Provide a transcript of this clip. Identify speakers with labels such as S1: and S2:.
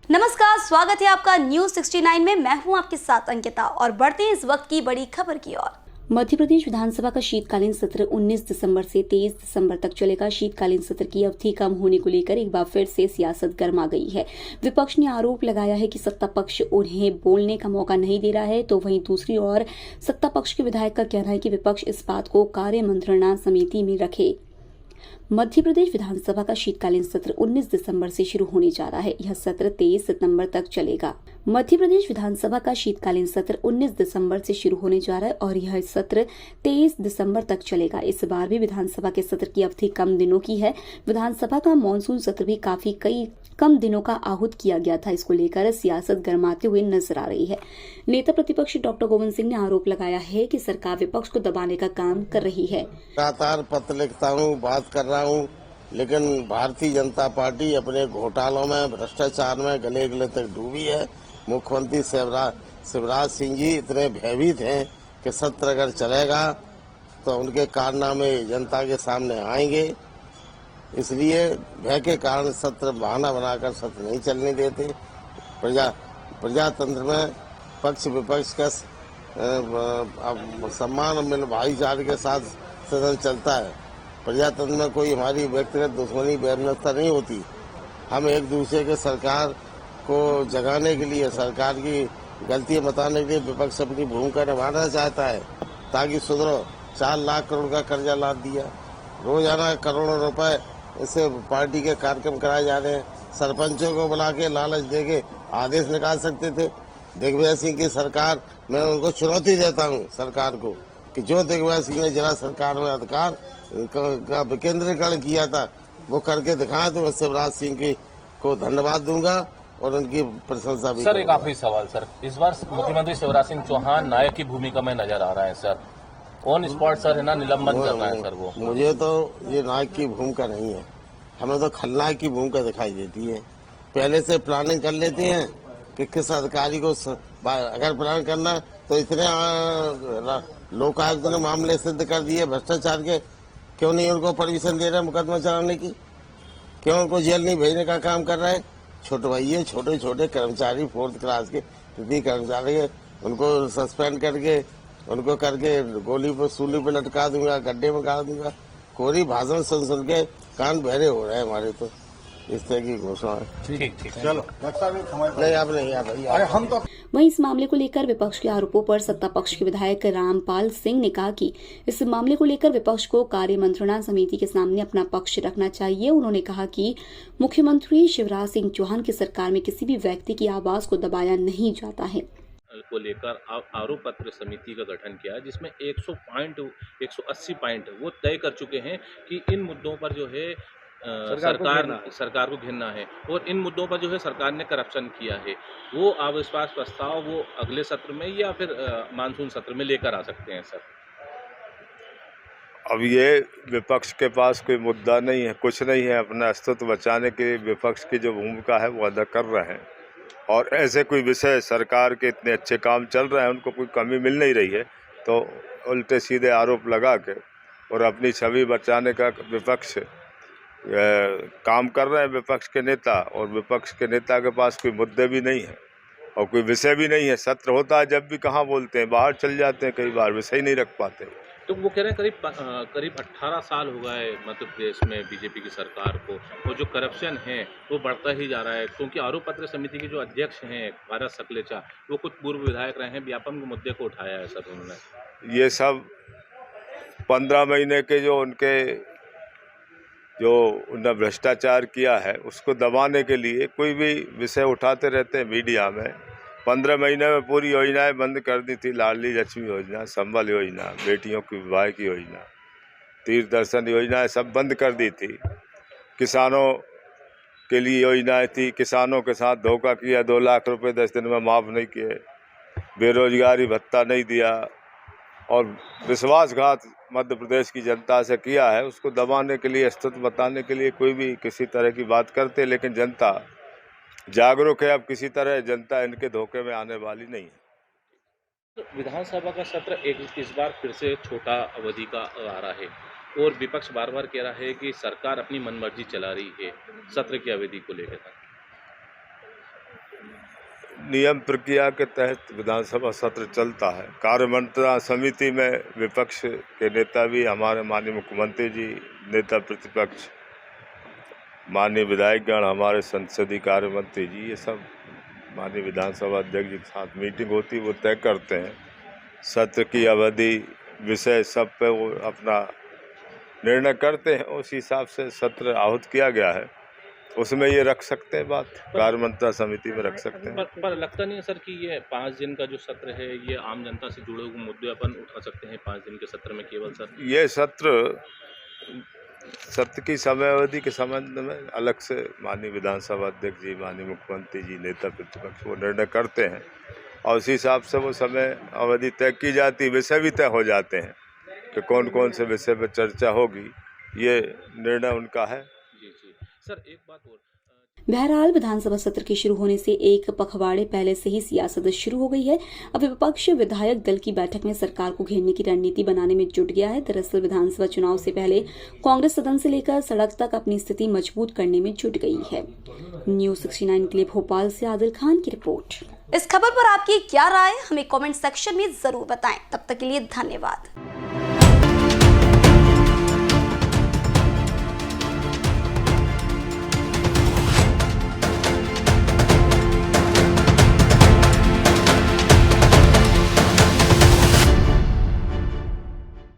S1: नमस्कार, स्वागत है आपका न्यूज 69 में। मैं हूं आपके साथ अंकिता और बढ़ते हैं इस वक्त की बड़ी खबर की ओर। मध्य प्रदेश विधानसभा का शीतकालीन सत्र 19 दिसंबर से 23 दिसंबर तक चलेगा। शीतकालीन सत्र की अवधि कम होने को लेकर एक बार फिर से सियासत गर्मा गई है। विपक्ष ने आरोप लगाया है कि सत्ता पक्ष उन्हें बोलने का मौका नहीं दे रहा है, तो वहीं दूसरी ओर सत्ता पक्ष के विधायक का कहना है कि विपक्ष इस बात को कार्य मंत्रणा समिति में रखे। मध्य प्रदेश विधानसभा का शीतकालीन सत्र 19 दिसंबर से शुरू होने जा रहा है। यह सत्र 23 सितंबर तक चलेगा। मध्य प्रदेश विधानसभा का शीतकालीन सत्र 19 दिसंबर से शुरू होने जा रहा है और यह सत्र 23 दिसंबर तक चलेगा। इस बार भी विधानसभा के सत्र की अवधि कम दिनों की है। विधानसभा का मानसून सत्र भी कई कम दिनों का आहूत किया गया था। इसको लेकर सियासत गर्माते हुए नजर आ रही है। नेता प्रतिपक्ष डॉक्टर गोविंद सिंह ने आरोप लगाया है कि सरकार विपक्ष को दबाने का काम कर रही है।
S2: लगातार पत्र लिखता हूँ, बात कर रहा हूँ, लेकिन भारतीय जनता पार्टी अपने घोटालों में, भ्रष्टाचार में गले गले तक डूबी है। मुख्यमंत्री शिवराज सिंह जी इतने भयभीत हैं कि सत्र अगर चलेगा तो उनके कारनामे जनता के सामने आएंगे। इसलिए भय के कारण सत्र बहाना बनाकर सत्र नहीं चलने देते। प्रजातंत्र में पक्ष विपक्ष का सम्मान और भाईचारे के साथ सदन चलता है। प्रजातंत्र में कोई हमारी व्यक्तिगत दुश्मनी वैमनस्यता नहीं होती। हम एक दूसरे के सरकार को जगाने के लिए, सरकार की गलतियां बताने के लिए विपक्ष अपनी भूमिका निभाना चाहता है ताकि सुधरो। 4 लाख करोड़ का कर्जा लाद दिया, रोजाना करोड़ों रुपए इससे पार्टी के कार्यक्रम कराए जा रहे हैं। सरपंचों को बुला के लालच देके आदेश निकाल सकते थे। दिग्विजय सिंह की सरकार, मैं उनको चुनौती देता हूं सरकार को कि जो दिग्विजय सिंह ने जिला सरकार में अधिकार का विकेंद्रीकरण किया था वो करके दिखाया, तो मैं शिवराज सिंह को धन्यवाद दूंगा और उनकी प्रशंसा भी।
S3: सर, एक आखिरी सवाल सर, इस बार मुख्यमंत्री शिवराज सिंह चौहान नायक की भूमिका में नजर आ रहा है सर, ऑन स्पॉट सर है ना, निलंबन कर रहा है सर वो।
S2: मुझे तो ये नायक की भूमिका नहीं है, हमें तो खलनायक की भूमिका दिखाई देती है। पहले से प्लानिंग कर लेते हैं कि किस अधिकारी को अगर प्लान करना तो इतने लोकायुक्त ने मामले सिद्ध कर दिए भ्रष्टाचार के, क्यों नहीं उनको परमिशन दे रहे मुकदमा चलाने की, क्यों उनको जेल नहीं भेजने का काम कर रहे हैं। छोटे छोटे कर्मचारी 4th क्लास के कितनी कर्मचारी है, उनको सस्पेंड करके उनको गोली पर सूली पे लटका दूंगा, गड्ढे में गाड़ दूंगा। कोरी भाषण सुन के कान बहरे हो रहे हैं हमारे, तो इस तरह की घोषणा है।
S3: ठीक
S2: चलो नहीं, आप नहीं हम तो।
S1: वहीं इस मामले को लेकर विपक्ष के आरोपों पर सत्ता पक्ष के विधायक रामपाल सिंह ने कहा कि इस मामले को लेकर विपक्ष को कार्य मंत्रणा समिति के सामने अपना पक्ष रखना चाहिए। उन्होंने कहा कि मुख्यमंत्री शिवराज सिंह चौहान की सरकार में किसी भी व्यक्ति की आवाज को दबाया नहीं जाता है।
S3: को लेकर आरोप पत्र समिति का गठन किया है, जिसमें 180 पॉइंट वो तय कर चुके हैं कि इन मुद्दों पर जो है सरकार को घेरना है और इन मुद्दों पर जो है सरकार ने करप्शन किया है। वो अविश्वास प्रस्ताव वो अगले सत्र में या फिर मानसून सत्र में लेकर आ सकते हैं सर।
S4: अब ये विपक्ष के पास कोई मुद्दा नहीं है, कुछ नहीं है। अपना अस्तित्व बचाने के लिए विपक्ष की जो भूमिका है वो अदा कर रहे हैं और ऐसे कोई विषय सरकार के इतने अच्छे काम चल रहे हैं, उनको कोई कमी मिल नहीं रही है, तो उल्टे सीधे आरोप लगा के और अपनी छवि बचाने का विपक्ष काम कर रहे हैं। विपक्ष के नेता, और विपक्ष के नेता के पास कोई मुद्दे भी नहीं है और कोई विषय भी नहीं है। सत्र होता है जब भी कहाँ बोलते हैं, बाहर चल जाते हैं, कई बार विषय नहीं रख पाते।
S3: तो वो कह रहे हैं करीब 18 साल हो गए मध्य प्रदेश में बीजेपी की सरकार को, और जो करप्शन है वो बढ़ता ही जा रहा है, क्योंकि आरोप पत्र समिति के जो अध्यक्ष हैं भारत सकलेचा, वो कुछ पूर्व विधायक रहे हैं, व्यापम के मुद्दे को उठाया है सर उन्होंने।
S4: ये सब 15 महीने के जो उन्होंने भ्रष्टाचार किया है उसको दबाने के लिए कोई भी विषय उठाते रहते हैं मीडिया में। 15 महीने में पूरी योजनाएं बंद कर दी थी। लाडली लक्ष्मी योजना, संबल योजना, बेटियों की विवाह की योजना, तीर्थ दर्शन योजनाएं सब बंद कर दी थी। किसानों के लिए योजनाएं थी, किसानों के साथ धोखा किया, 2 लाख रुपए 10 दिन में माफ़ नहीं किए, बेरोजगारी भत्ता नहीं दिया और विश्वासघात मध्य प्रदेश की जनता से किया है। उसको दबाने के लिए, अस्तित्व बताने के लिए कोई भी किसी तरह की बात करते, लेकिन जनता जागरूक है। अब किसी तरह जनता इनके धोखे में आने वाली नहीं है।
S3: विधानसभा का सत्र इस बार फिर से छोटा अवधि का आ रहा है और विपक्ष बार बार कह रहा है कि सरकार अपनी मनमर्जी चला रही है सत्र की अवधि को लेकर।
S4: नियम प्रक्रिया के तहत विधानसभा सत्र चलता है। कार्यमंत्रणा समिति में विपक्ष के नेता भी, हमारे माननीय मुख्यमंत्री जी, नेता प्रतिपक्ष, माननीय विधायकगण, हमारे संसदीय कार्य मंत्री जी, ये सब माननीय विधानसभा अध्यक्ष जी के साथ मीटिंग होती है, वो तय करते हैं सत्र की अवधि, विषय, सब पे वो अपना निर्णय करते हैं। उस हिसाब से सत्र आहूत किया गया है, उसमें ये रख सकते हैं, बात कार्यमंत्रणा समिति में रख सकते हैं।
S3: पर लगता नहीं है सर कि ये 5 दिन का जो सत्र है, ये आम जनता से जुड़े हुए मुद्दे अपन उठा सकते हैं 5 दिन के सत्र में केवल सर?
S4: ये सत्र की समय अवधि के संबंध में अलग से माननीय विधानसभा अध्यक्ष जी, माननीय मुख्यमंत्री जी, नेता प्रतिपक्ष वो निर्णय करते हैं और उसी हिसाब से वो समय अवधि तय की जाती है। विषय भी तय हो जाते हैं कि कौन कौन से विषय पर चर्चा होगी, ये निर्णय उनका है।
S3: जी सर, एक बात और,
S1: बहरहाल विधानसभा सत्र के शुरू होने से एक पखवाड़े पहले से ही सियासत शुरू हो गई है। अब विपक्ष विधायक दल की बैठक में सरकार को घेरने की रणनीति बनाने में जुट गया है। दरअसल विधानसभा चुनाव से पहले कांग्रेस सदन से लेकर सड़क तक अपनी स्थिति मजबूत करने में जुट गई है। न्यूज़ 69 के लिए भोपाल से आदिल खान की रिपोर्ट। इस खबर पर आपकी क्या राय, हमें कमेंट सेक्शन में जरूर बताएं। तब तक के लिए धन्यवाद।